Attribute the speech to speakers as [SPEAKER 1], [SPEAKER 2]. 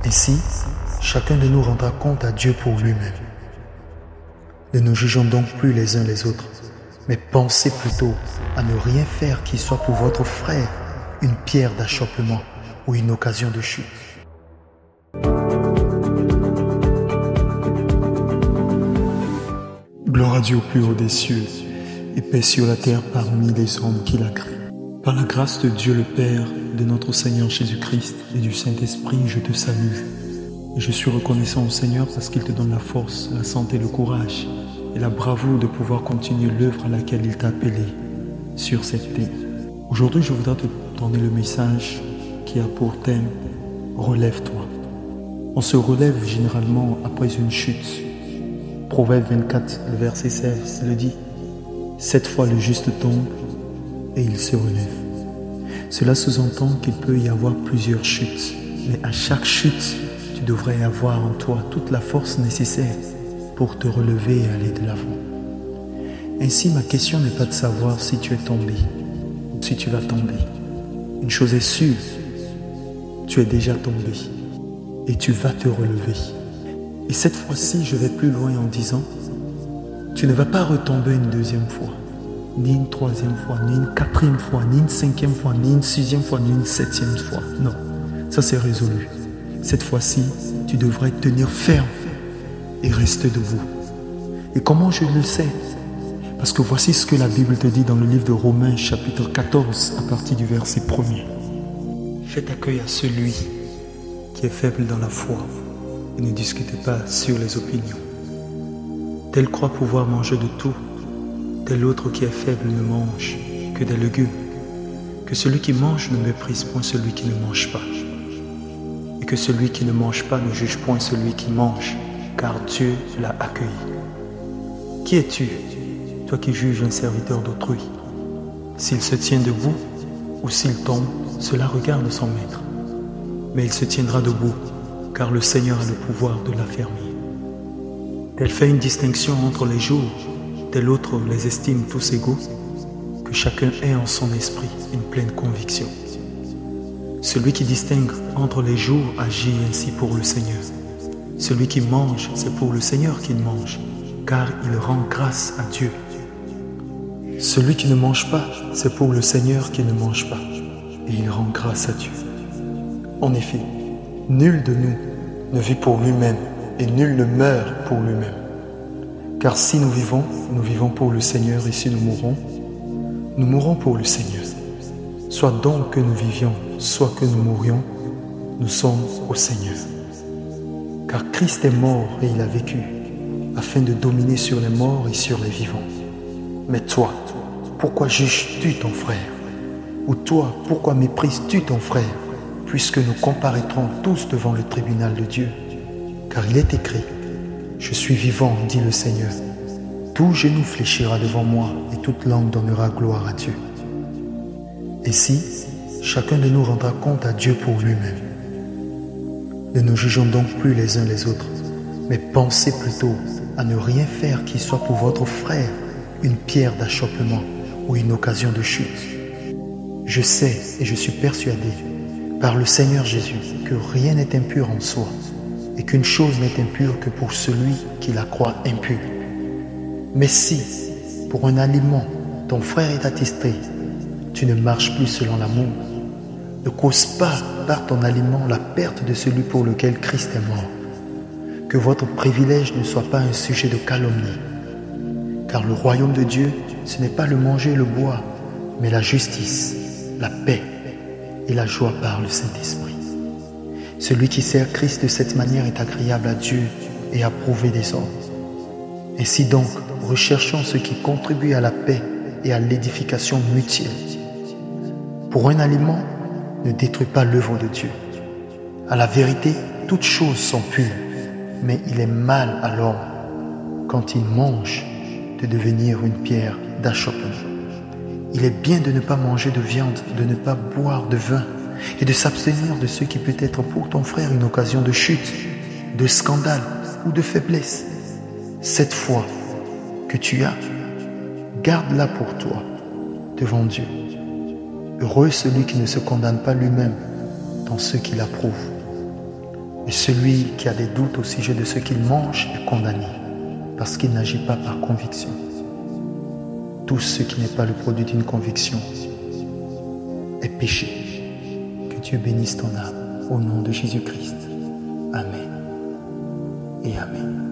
[SPEAKER 1] Ainsi, chacun de nous rendra compte à Dieu pour lui-même. Ne nous jugeons donc plus les uns les autres, mais pensez plutôt à ne rien faire qui soit pour votre frère une pierre d'achoppement ou une occasion de chute. Gloire à Dieu au plus haut des cieux et paix sur la terre parmi les hommes qu'il a créés. Par la grâce de Dieu le Père, de notre Seigneur Jésus-Christ et du Saint-Esprit, je te salue. Et je suis reconnaissant au Seigneur parce qu'il te donne la force, la santé, le courage et la bravoure de pouvoir continuer l'œuvre à laquelle il t'a appelé sur cette terre. Aujourd'hui, je voudrais te donner le message qui a pour thème « Relève-toi ». On se relève généralement après une chute. Proverbe 24, le verset 16 le dit « 7 fois le juste tombe et il se relève ». Cela sous-entend qu'il peut y avoir plusieurs chutes, mais à chaque chute, tu devrais avoir en toi toute la force nécessaire pour te relever et aller de l'avant. Ainsi, ma question n'est pas de savoir si tu es tombé ou si tu vas tomber. Une chose est sûre, tu es déjà tombé et tu vas te relever. Et cette fois-ci, je vais plus loin en disant, tu ne vas pas retomber une deuxième fois, ni une troisième fois, ni une quatrième fois, ni une cinquième fois, ni une sixième fois, ni une septième fois. Non, ça c'est résolu. Cette fois-ci, tu devrais tenir ferme et rester debout. Et comment je le sais? Parce que voici ce que la Bible te dit dans le livre de Romains chapitre 14 à partir du verset 1er. Faites accueil à celui qui est faible dans la foi et ne discutez pas sur les opinions. Tel croit pouvoir manger de tout, tel autre qui est faible ne mange que des légumes. Que celui qui mange ne méprise point celui qui ne mange pas. Et que celui qui ne mange pas ne juge point celui qui mange, car Dieu l'a accueilli. Qui es-tu, toi qui juges un serviteur d'autrui? S'il se tient debout ou s'il tombe, cela regarde son maître. Mais il se tiendra debout, car le Seigneur a le pouvoir de l'affermir. Tel fait une distinction entre les jours, tel autre les estime tous égaux, que chacun ait en son esprit une pleine conviction. Celui qui distingue entre les jours agit ainsi pour le Seigneur. Celui qui mange, c'est pour le Seigneur qu'il mange, car il rend grâce à Dieu. Celui qui ne mange pas, c'est pour le Seigneur qui ne mange pas, et il rend grâce à Dieu. En effet, nul de nous ne vit pour lui-même, et nul ne meurt pour lui-même. Car si nous vivons pour le Seigneur, et si nous mourrons pour le Seigneur. Soit donc que nous vivions, soit que nous mourions, nous sommes au Seigneur. Car Christ est mort et il a vécu, afin de dominer sur les morts et sur les vivants. Mais toi, pourquoi juges-tu ton frère? Ou toi, pourquoi méprises-tu ton frère? Puisque nous comparaîtrons tous devant le tribunal de Dieu. Car il est écrit, « Je suis vivant, dit le Seigneur. Tout genou fléchira devant moi et toute langue donnera gloire à Dieu. » Ainsi, chacun de nous rendra compte à Dieu pour lui-même. Ne nous jugeons donc plus les uns les autres, mais pensez plutôt à ne rien faire qui soit pour votre frère une pierre d'achoppement ou une occasion de chute. Je sais et je suis persuadé, par le Seigneur Jésus, que rien n'est impur en soi, et qu'une chose n'est impure que pour celui qui la croit impure. Mais si, pour un aliment, ton frère est attristé, tu ne marches plus selon l'amour. Ne cause pas par ton aliment la perte de celui pour lequel Christ est mort. Que votre privilège ne soit pas un sujet de calomnie. Car le royaume de Dieu, ce n'est pas le manger et le boire, mais la justice, la paix et la joie par le Saint-Esprit. Celui qui sert Christ de cette manière est agréable à Dieu et approuvé des hommes. Ainsi donc, recherchons ce qui contribue à la paix et à l'édification mutuelle. Pour un aliment, ne détruis pas l'œuvre de Dieu. À la vérité, toutes choses sont pures, mais il est mal à l'homme, quand il mange, de devenir une pierre d'achoppement. Il est bien de ne pas manger de viande, de ne pas boire de vin, et de s'abstenir de ce qui peut être pour ton frère une occasion de chute, de scandale ou de faiblesse. Cette foi que tu as, garde-la pour toi, devant Dieu. Heureux celui qui ne se condamne pas lui-même dans ce qu'il approuve. Et celui qui a des doutes au sujet de ce qu'il mange est condamné, parce qu'il n'agit pas par conviction. Tout ce qui n'est pas le produit d'une conviction est péché. Que Dieu bénisse ton âme, au nom de Jésus-Christ. Amen et Amen.